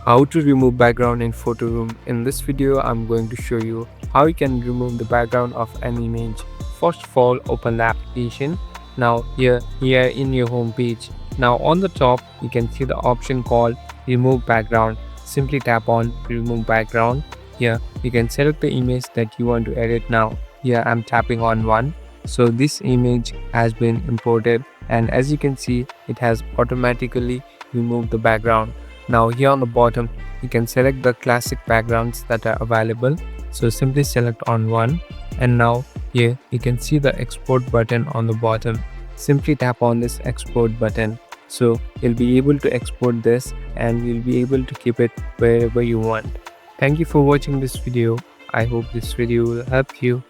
How to remove background in Photoroom. In this video, I'm going to show you how you can remove the background of an image. First of all, open the application. Now here in your home page. Now on the top, you can see the option called remove background. Simply tap on remove background. Here you can select the image that you want to edit now. Here I'm tapping on one. So this image has been imported, and as you can see, it has automatically removed the background. Now here on the bottom, you can select the classic backgrounds that are available. So simply select on one, and now here you can see the export button on the bottom. Simply tap on this export button. So you'll be able to export this and you'll be able to keep it wherever you want. Thank you for watching this video. I hope this video will help you.